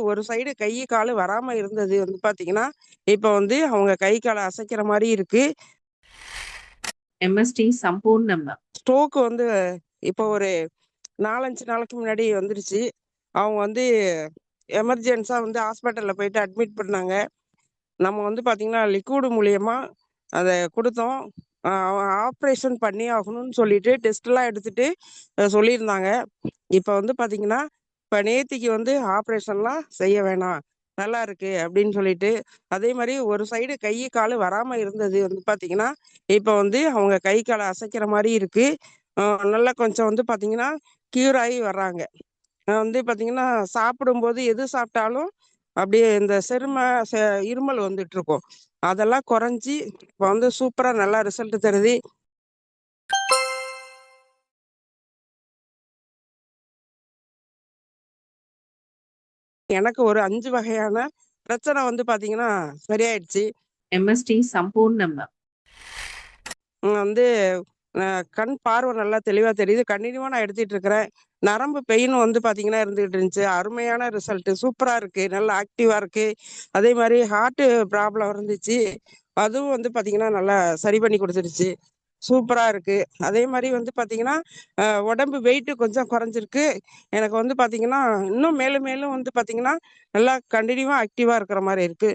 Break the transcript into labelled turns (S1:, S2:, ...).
S1: ஒரு சைடு கை, காலு வராம இருந்தது வந்து பார்த்தீங்கன்னா, இப்ப வந்து அவங்க கை, கால அசைக்கிற மாரி இருக்கு.
S2: MST சம்பூர்ணம்.
S1: ஸ்ட்ரோக் வந்து இப்போ ஒரு 4, 5 நாளைக்கு முன்னாடி வந்துருச்சு. அவங்க வந்து எமர்ஜென்ஸா வந்து ஹாஸ்பிட்டல்ல போயிட்டு அட்மிட் பண்ணாங்க. நம்ம வந்து பார்த்தீங்கன்னா, லிக்விட் மூலியமா அத குடுத்தோம். ஆப்ரேஷன் பண்ணியே ஆகணும்னு சொல்லிட்டு டெஸ்ட்லாம் எடுத்துட்டு சொல்லியிருந்தாங்க. இப்ப வந்து பார்த்தீங்கன்னா, இப்ப நேத்திக்கு வந்து ஆப்ரேஷன்லாம் செய்ய வேணாம். நல்லா இருக்கு அப்படின்னு சொல்லிட்டு, அதே மாரி ஒரு சைடு கை, காலு வராம இருந்தது வந்து பார்த்தீங்கன்னா, இப்ப வந்து அவங்க கை, கால அசைக்கிற மாரி இருக்கு. அ நல்லா கொஞ்சம் வந்து பார்த்தீங்கன்னா, கியூர் ஆகி வர்றாங்க. வந்து பார்த்தீங்கன்னா, சாப்பிடும்போது எது சாப்பிட்டாலும் அப்படியே இந்த செ இருமல் வந்துட்டுருக்கும். அதெல்லாம் குறைஞ்சு இப்ப வந்து சூப்பரா நல்லா ரிசல்ட் தருது. எனக்கு ஒரு 5 வகையான பிரச்சனை வந்து பார்த்தீங்கன்னா, சரியாயிடுச்சு.
S2: MST சம்பூர்ணம்.
S1: வந்து அ கண் பார்வை நல்லா தெளிவா தெரியுது. கன்டினியூவா நான் எடுத்துட்டு இருக்கிறேன். நரம்பு பெயின் வந்து பார்த்தீங்கன்னா இருந்துகிட்டு இருந்துச்சு. அருமையான ரிசல்ட் சூப்பரா இருக்கு. நல்லா ஆக்டிவா இருக்கு. அதே மாரி ஹார்ட் ப்ராப்ளம் இருந்துச்சு. அதுவும் வந்து பார்த்தீங்கன்னா, நல்லா சரி பண்ணி குடுத்துருச்சு. சூப்பரா இருக்கு. அதே மாரி வந்து பார்த்தீங்கன்னா, உடம்பு வெயிட் கொஞ்சம் குறைஞ்சிருக்கு. எனக்கு வந்து பார்த்தீங்கன்னா, இன்னும் மேலும் மேலும் வந்து பார்த்தீங்கன்னா, நல்லா கன்டினியூவா ஆக்டிவா இருக்கிற மாரி இருக்கு.